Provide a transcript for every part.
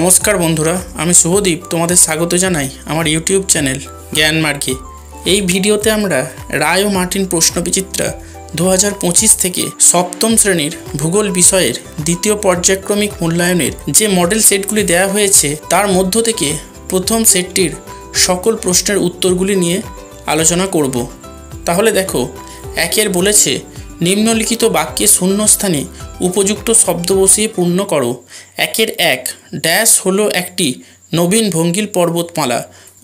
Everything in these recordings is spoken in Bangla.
নমস্কার বন্ধুরা, আমি শুভদীপ তোমাদের স্বাগত জানাই আমার ইউটিউব চ্যানেল জ্ঞান মার্গে। এই ভিডিওতে আমরা রায় ও মার্টিন প্রশ্নবিচিত্রা 2025 থেকে সপ্তম শ্রেণীর ভূগোল বিষয়ের দ্বিতীয় পর্যায়ক্রমিক মূল্যায়নের যে মডেল সেটগুলি দেওয়া হয়েছে তার মধ্য থেকে প্রথম সেটটির সকল প্রশ্নের উত্তরগুলি নিয়ে আলোচনা করব। তাহলে দেখো, একের বলেছে নিম্নলিখিত বাক্যে শূন্যস্থানে উপযুক্ত শব্দ বসিয়ে পূর্ণ করো। একের এক, ড্যাশ হলো একটি নবীন ভঙ্গিল পর্বতমালা।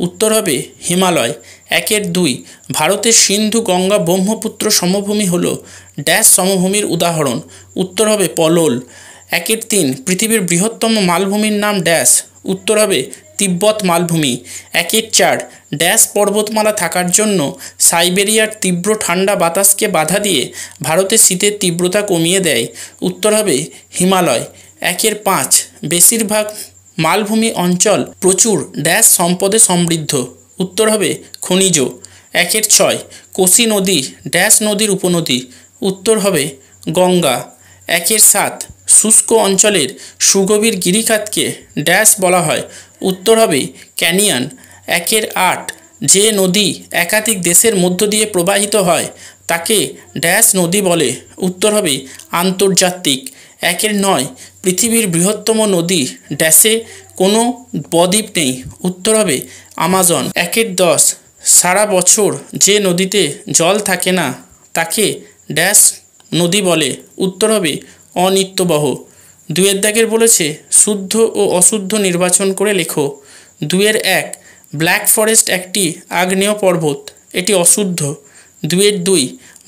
উত্তর হবে হিমালয়। একের দুই, ভারতের সিন্ধু গঙ্গা ব্রহ্মপুত্র সমভূমি হলো ড্যাশ সমভূমির উদাহরণ। উত্তর হবে পলল। একের তিন, পৃথিবীর বৃহত্তম মালভূমির নাম ড্যাশ। উত্তর হবে তিব্বত মালভূমি। একের চার, ড্যাশ পর্বতমালা থাকার জন্য সাইবেরিয়ার তীব্র ঠান্ডা বাতাসকে বাধা দিয়ে ভারতের শীতের তীব্রতা কমিয়ে দেয়। উত্তর হবে হিমালয়। একের পাঁচ, বেশিরভাগ মালভূমি অঞ্চল প্রচুর ড্যাশ সম্পদে সমৃদ্ধ। উত্তর হবে খনিজ। একের ছয়, কোসি নদী ড্যাশ নদীর উপনদী। উত্তর হবে গঙ্গা। একের সাত, শুষ্ক অঞ্চলের সুগভীর গিরিখাতকে ড্যাশ বলা হয়। উত্তর হবে ক্যানিয়ন। একের আট, যে নদী একাধিক দেশের মধ্য দিয়ে প্রবাহিত হয় তাকে ড্যাশ নদী বলে। উত্তর হবে আন্তর্জাতিক। একের নয়, পৃথিবীর বৃহত্তম নদী ড্যাশে কোনো বদ্বীপ নেই। উত্তর হবে আমাজন। একের দশ, সারা বছর যে নদীতে জল থাকে না তাকে ড্যাশ নদী বলে। উত্তর হবে অনিত্যবহ। দুয়ের দাগের বলেছে শুদ্ধ ও অশুদ্ধ নির্বাচন করে লেখো। দুয়ের এক, ব্ল্যাক ফরেস্ট একটি আগ্নেয় পর্বত, এটি অশুদ্ধ। দুয়ের দুই,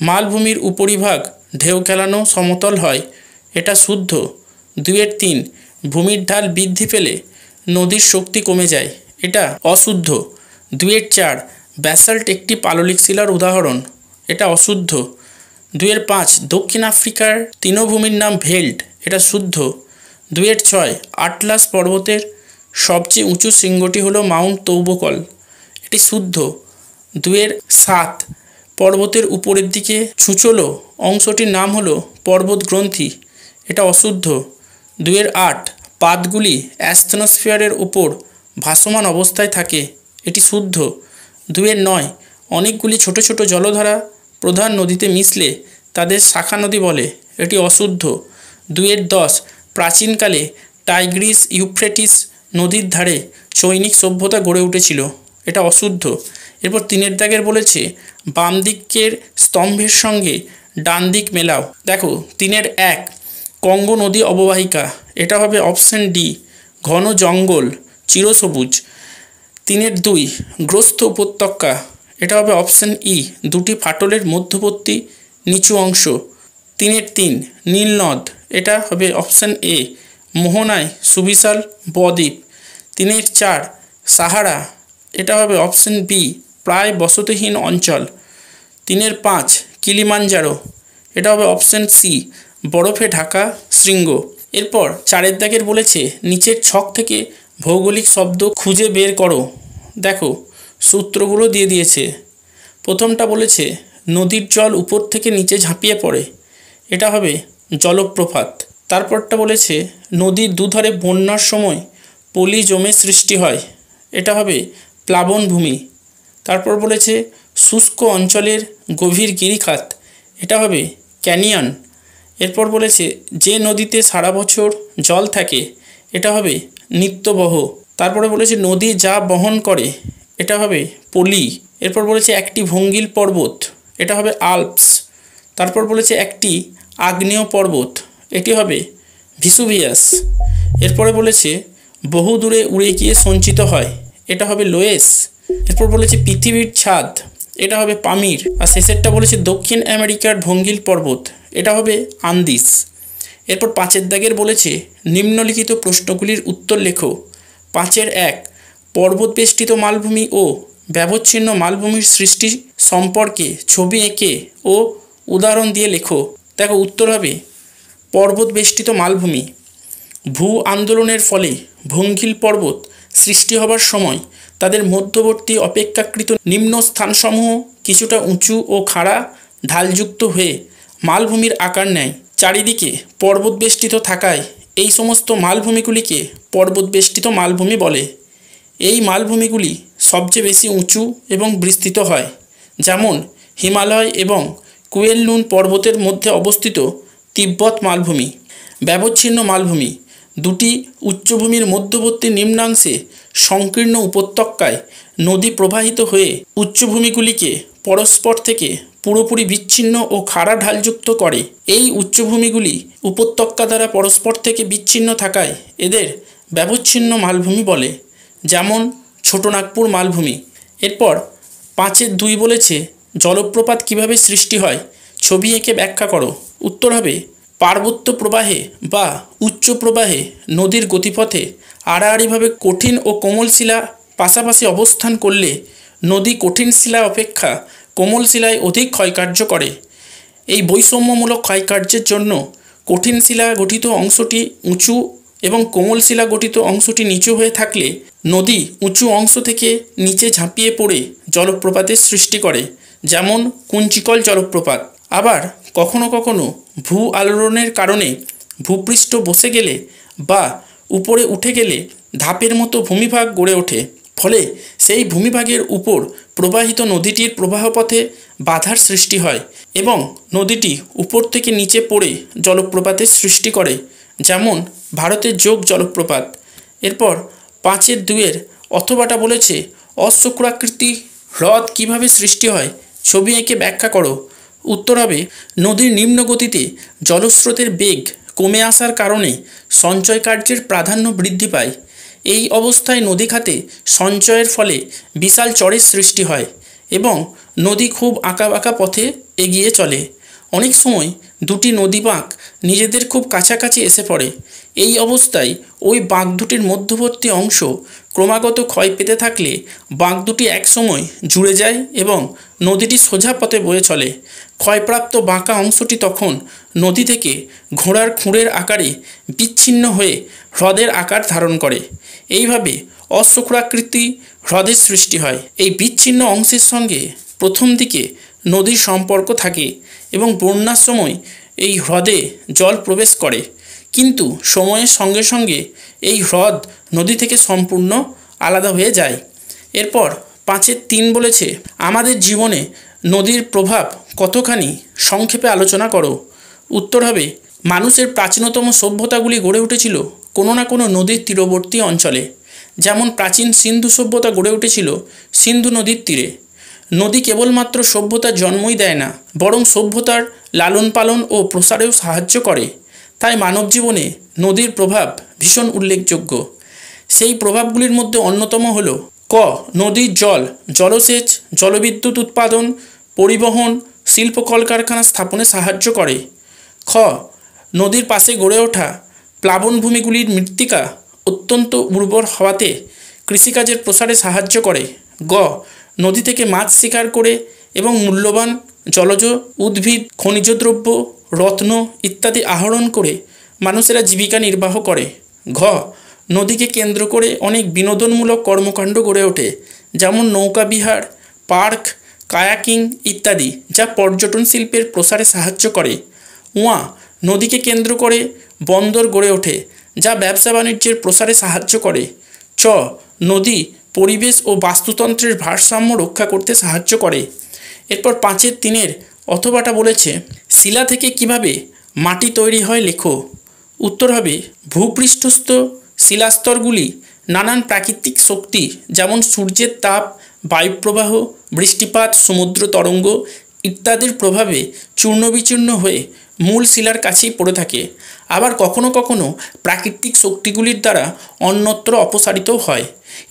মালভূমির উপরিভাগ ঢেউ খেলানো সমতল হয়, এটা শুদ্ধ। দুয়ের তিন, ভূমির ঢাল বৃদ্ধি পেলে নদীর শক্তি কমে যায়, এটা অশুদ্ধ। দুয়ের চার, ব্যাসাল্ট একটি পাললিক শিলার উদাহরণ, এটা অশুদ্ধ। দুয়ের পাঁচ, দক্ষিণ আফ্রিকার তৃণভূমির নাম ভেল্ট, এটা শুদ্ধ। দুয়ের ছয়, আটলাস পর্বতের সবচেয়ে উঁচু শৃঙ্গটি হলো মাউন্ট তৌবকল, এটি শুদ্ধ। দুয়ের সাত, পর্বতের উপরের দিকে ছুঁচলো অংশটির নাম হলো পর্বত গ্রন্থি, এটা অশুদ্ধ। দুয়ের আট, পাতগুলি অ্যাস্থনোস্ফিয়ারের ওপর ভাসমান অবস্থায় থাকে, এটি শুদ্ধ। দুয়ের নয়, অনেকগুলি ছোট ছোট জলধারা প্রধান নদীতে মিশলে তাদের শাখা নদী বলে, এটি অশুদ্ধ। দুয়ের দশ, প্রাচীনকালে টাইগ্রিস ইউফ্রেটিস নদীর ধারে সৈনিক সভ্যতা গড়ে উঠেছিল, এটা অশুদ্ধ। এরপর তিনের দাগের বলেছে বাম দিকের স্তম্ভের সঙ্গে ডান দিক মেলাও। দেখো, তিনের এক, কঙ্গো নদী অববাহিকা, এটা হবে অপশন ডি, ঘন জঙ্গল চিরসবুজ। তিনের দুই, গ্রস্ত উপত্যকা, এটা হবে অপশন ই, দুটি ফাটলের মধ্যবর্তী নিচু অংশ। তিনের তিন, নীলনদ, এটা হবে অপশন এ, মোহনায় সুবিশাল বদ্বীপ। তিনের চার, সাহারা, এটা হবে অপশন বি, প্রায় বসতিহীন অঞ্চল। তিনের পাঁচ, কিলিমাঞ্জারো, এটা হবে অপশন সি, বরফে ঢাকা শৃঙ্গ। এরপর চারের দাগের বলেছে নিচের ছক থেকে ভৌগোলিক শব্দ খুঁজে বের করো। দেখো, সূত্রগুলো দিয়ে দিয়েছে। প্রথমটা বলেছে নদীর জল উপর থেকে নিচে ঝাঁপিয়ে পড়ে, এটা হবে জলপ্রপাত। তারপরটা বলেছে নদীর দুধারে বন্যার সময় পলি জমে সৃষ্টি হয়, এটা হবে প্লাবনভূমি। তারপর বলেছে শুষ্ক অঞ্চলের গভীর গিরিখাত, এটা হবে ক্যানিয়ন। এরপর বলেছে যে নদীতে সারা বছর জল থাকে, এটা হবে নিত্যবহ। তারপরে বলেছে নদী যা বহন করে, এটা হবে পলি। এরপর বলেছে একটি ভঙ্গিল পর্বত, এটা হবে আল্পস। তারপর বলেছে একটি আগ্নেয় পর্বত, এটি হবে ভিসুভিয়াস। এরপরে বলেছে বহু দূরে উড়ে গিয়ে সঞ্চিত হয়, এটা হবে লোয়েস। এরপর বলেছে পৃথিবীর ছাদ, এটা হবে পামির। আর শেষেরটা বলেছে দক্ষিণ আমেরিকার ভঙ্গিল পর্বত, এটা হবে আন্দিস। এরপর পাঁচের দাগের বলেছে নিম্নলিখিত প্রশ্নগুলির উত্তর লেখো। পাঁচের এক, পর্বত বেষ্টিত মালভূমি ও ব্যবচ্ছিন্ন মালভূমির সৃষ্টি সম্পর্কে ছবি এঁকে ও উদাহরণ দিয়ে লেখো। দেখো, উত্তর হবে পর্বত বেষ্টিত মালভূমি। ভূ আন্দোলনের ফলে ভঙ্গিল পর্বত সৃষ্টি হবার সময় তাদের মধ্যবর্তী অপেক্ষাকৃত নিম্ন স্থানসমূহ কিছুটা উঁচু ও খাড়া ঢালযুক্ত হয়ে মালভূমির আকার নেয়। চারিদিকে পর্বত বেষ্টিত থাকায় এই সমস্ত মালভূমিগুলিকে পর্বতবেষ্টিত মালভূমি বলে। এই মালভূমিগুলি সবচেয়ে বেশি উঁচু এবং বিস্তৃত হয়, যেমন হিমালয় এবং কুয়েলনুন পর্বতের মধ্যে অবস্থিত তিব্বত মালভূমি। ব্যবচ্ছিন্ন মালভূমি দুটি উচ্চভূমির মধ্যবর্তী নিম্নাংশে সংকীর্ণ উপত্যকায় নদী প্রবাহিত হয়ে উচ্চভূমিগুলিকে পরস্পর থেকে পুরোপুরি বিচ্ছিন্ন ও খাড়া ঢালযুক্ত করে। এই উচ্চভূমিগুলি উপত্যকা দ্বারা পরস্পর থেকে বিচ্ছিন্ন থাকায় এদের ব্যবচ্ছিন্ন মালভূমি বলে, যেমন ছোটনাগপুর মালভূমি। এরপর 5-2 বলেছে জলপ্রপাত কিভাবে সৃষ্টি হয় ছবি এঁকে ব্যাখ্যা করো। উত্তর হবে পার্বত্য প্রবাহে বা উচ্চ প্রবাহে নদীর গতিপথে আড়াআড়িভাবে কঠিন ও কোমল শিলা পাশাপাশি অবস্থান করলে নদী কঠিন শিলা অপেক্ষা কোমল শিলায় অধিক ক্ষয়কার্য করে। এই বৈষম্যমূলক ক্ষয়কার্যের জন্য কঠিন শিলা গঠিত অংশটি উঁচু এবং কোমল শিলা গঠিত অংশটি নিচু হয়ে থাকলে নদী উঁচু অংশ থেকে নিচে ঝাঁপিয়ে পড়ে জলপ্রপাতের সৃষ্টি করে, যেমন কুঞ্চিকল জলপ্রপাত। আবার কখনো কখনো ভূ আলোড়নের কারণে ভূপৃষ্ঠ বসে গেলে বা উপরে উঠে গেলে ধাপের মতো ভূমিভাগ গড়ে ওঠে, ফলে সেই ভূমিভাগের উপর প্রবাহিত নদীটির প্রবাহপথে বাধার সৃষ্টি হয় এবং নদীটি উপর থেকে নিচে পড়ে জলপ্রপাতের সৃষ্টি করে, যেমন ভারতের যোগ জলপ্রপাত। এরপর 5-2 অথবাটা বলেছে অশ্বক্রাকৃতি হ্রদ কিভাবে সৃষ্টি হয় ছবি এঁকে ব্যাখ্যা করো। উত্তর হবে নদীর নিম্ন গতিতে জলস্রোতের বেগ কমে আসার কারণে সঞ্চয় কার্যের প্রাধান্য বৃদ্ধি পায়। এই অবস্থায় নদী খাতে সঞ্চয়ের ফলে বিশাল চরের সৃষ্টি হয় এবং নদী খুব আঁকাবাঁকা পথে এগিয়ে চলে। অনেক সময় দুটি নদী বাঁক নিজেদের খুব কাছাকাছি এসে পড়ে। এই অবস্থায় ওই বাঁক দুটির মধ্যবর্তী অংশ ক্রমাগত ক্ষয় পেতে থাকলে বাঁক দুটি একসময় জুড়ে যায় এবং নদীটি সোজা পথে বয়ে চলে। ক্ষয়প্রাপ্ত বাঁকা অংশটি তখন নদী থেকে ঘোড়ার খুঁড়ের আকারে বিচ্ছিন্ন হয়ে হ্রদের আকার ধারণ করে। এইভাবে অশ্বক্রাকৃতি হ্রদের সৃষ্টি হয়। এই বিচ্ছিন্ন অংশের সঙ্গে প্রথম দিকে নদীর সম্পর্ক থাকে এবং বন্যার সময় এই হ্রদে জল প্রবেশ করে, কিন্তু সময়ের সঙ্গে সঙ্গে এই হ্রদ নদী থেকে সম্পূর্ণ আলাদা হয়ে যায়। এরপর 5-3 বলেছে আমাদের জীবনে নদীর প্রভাব কতখানি সংক্ষেপে আলোচনা করো। উত্তর হবে মানুষের প্রাচীনতম সভ্যতাগুলি গড়ে উঠেছিল কোনো না কোনো নদীর তীরবর্তী অঞ্চলে। যেমন প্রাচীন সিন্ধু সভ্যতা গড়ে উঠেছিল সিন্ধু নদীর তীরে। নদী কেবলমাত্র সভ্যতার জন্মই দেয় না, বরং সভ্যতার লালন পালন ও প্রসারেও সাহায্য করে। তাই মানব জীবনে নদীর প্রভাব ভীষণ উল্লেখযোগ্য। সেই প্রভাবগুলির মধ্যে অন্যতম হল ক নদীর জল জলসেচ, জলবিদ্যুৎ উৎপাদন, পরিবহন, শিল্প কলকারখানা স্থাপনে সাহায্য করে। খ নদীর পাশে গড়ে ওঠা প্লাবনভূমিগুলির মৃত্তিকা অত্যন্ত উর্বর হওয়াতে কৃষিকাজের প্রসারে সাহায্য করে। গ নদী থেকে মাছ শিকার করে এবং মূল্যবান জলজ উদ্ভিদ, খনিজ দ্রব্য, রত্ন ইত্যাদি আহরণ করে মানুষেরা জীবিকা নির্বাহ করে। ঘ নদীকে কেন্দ্র করে অনেক বিনোদনমূলক কর্মকাণ্ড গড়ে ওঠে, যেমন নৌকাবিহার, পার্ক, কায়াকিং ইত্যাদি, যা পর্যটন শিল্পের প্রসারে সাহায্য করে। উয়া নদীকে কেন্দ্র করে বন্দর গড়ে ওঠে, যা ব্যবসা বাণিজ্যের প্রসারে সাহায্য করে। চ নদী পরিবেশ ও বাস্তুতন্ত্রের ভারসাম্য রক্ষা করতে সাহায্য করে। এরপর 5-3 অথবাটা বলেছে শিলা থেকে কিভাবে মাটি তৈরি হয় লেখো। উত্তর হবে ভূপৃষ্ঠস্থ শিলাস্তরগুলি নানান প্রাকৃতিক শক্তি যেমন সূর্যের তাপ, বায়ুপ্রবাহ, বৃষ্টিপাত, সমুদ্র তরঙ্গ ইত্যাদির প্রভাবে চূর্ণবিচূর্ণ হয়ে মূল শিলার কাছেই পড়ে থাকে। আবার কখনো কখনো প্রাকৃতিক শক্তিগুলির দ্বারা অন্যত্র অপসারিতও হয়।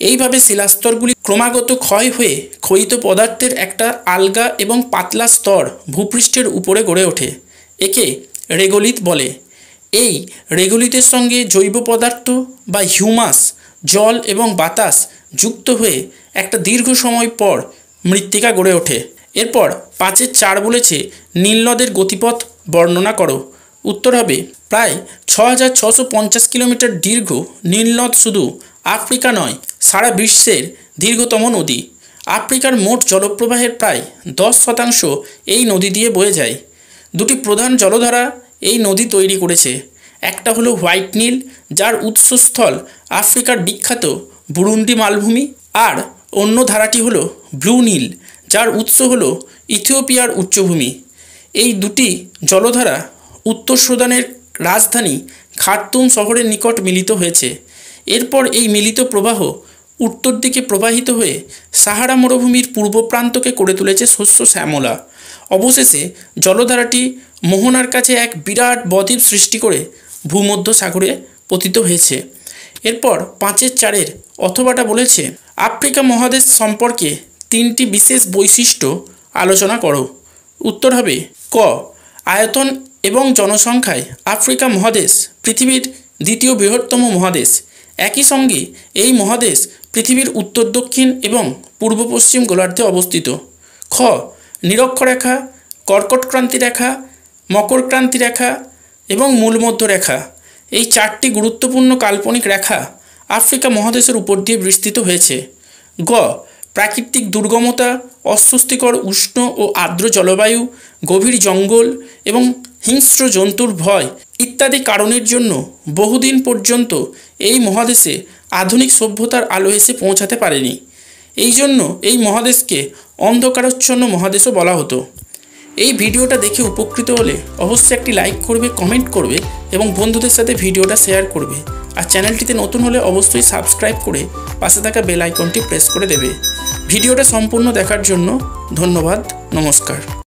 এইভাবে শিলাস্তরগুলি ক্রমাগত ক্ষয় হয়ে ক্ষয়িত পদার্থের একটা আলগা এবং পাতলা স্তর ভূপৃষ্ঠের উপরে গড়ে ওঠে। একে রেগোলিথ বলে। এই রেগোলিথের সঙ্গে জৈব পদার্থ বা হিউমাস, জল এবং বাতাস যুক্ত হয়ে একটা দীর্ঘ সময় পর মৃত্তিকা গড়ে ওঠে। এরপর 5-4 বলেছে নীলনদের গতিপথ বর্ণনা করো। উত্তর হবে প্রায় 6650 কিলোমিটার দীর্ঘ নীলনদ শুধু আফ্রিকা নয়, সারা বিশ্বের দীর্ঘতম নদী। আফ্রিকার মোট জলপ্রবাহের প্রায় 10% এই নদী দিয়ে বয়ে যায়। দুটি প্রধান জলধারা এই নদী তৈরি করেছে। একটা হলো হোয়াইট নীল, যার উৎসস্থল আফ্রিকার বিখ্যাত বুরুন্ডি মালভূমি, আর অন্য ধারাটি হলো ব্লু নীল, যার উৎস হলো ইথিওপিয়ার উচ্চভূমি। এই দুটি জলধারা উত্তর সুদানের রাজধানী খার্তুম শহরের নিকট মিলিত হয়েছে। এরপর এই মিলিত প্রবাহ উত্তর দিকে প্রবাহিত হয়ে সাহারা মরুভূমির পূর্ব প্রান্তকে করে তুলেছে শস্য শ্যামলা। অবশেষে জলধারাটি মোহনার কাছে এক বিরাট বদ্বীপ সৃষ্টি করে ভূমধ্য সাগরে পতিত হয়েছে। এরপর 5-4 অথবাটা বলেছে, আফ্রিকা মহাদেশ সম্পর্কে 3টি বিশেষ বৈশিষ্ট্য আলোচনা করো। উত্তর হবে ক, আয়তন এবং জনসংখ্যায় আফ্রিকা মহাদেশ পৃথিবীর দ্বিতীয় বৃহত্তম মহাদেশ। একই সঙ্গে এই মহাদেশ পৃথিবীর উত্তর দক্ষিণ এবং পূর্ব পশ্চিম গোলার্ধে অবস্থিত। খ, নিরক্ষরেখা, কর্কটক্রান্তি রেখা, মকরক্রান্তি রেখা এবং মূলমধ্য রেখা, এই 4টি গুরুত্বপূর্ণ কাল্পনিক রেখা আফ্রিকা মহাদেশের উপর দিয়ে বিস্তৃত হয়েছে। গ, প্রাকৃতিক দুর্গমতা, অস্বস্তিকর উষ্ণ ও আর্দ্র জলবায়ু, গভীর জঙ্গল এবং হিংস্র জন্তুর ভয় ইত্যাদি কারণের জন্য বহুদিন পর্যন্ত এই মহাদেশে আধুনিক সভ্যতার আলো এসে পৌঁছাতে পারেনি। এই জন্য এই মহাদেশকে অন্ধকারাচ্ছন্ন মহাদেশও বলা হতো। এই ভিডিওটা দেখে উপকৃত হলে অবশ্যই একটি লাইক করবে, কমেন্ট করবে এবং বন্ধুদের সাথে ভিডিওটা শেয়ার করবে। আর চ্যানেলটিতে নতুন হলে অবশ্যই সাবস্ক্রাইব করে পাশে থাকা বেল আইকনটি প্রেস করে দেবে। ভিডিওটা সম্পূর্ণ দেখার জন্য ধন্যবাদ। নমস্কার।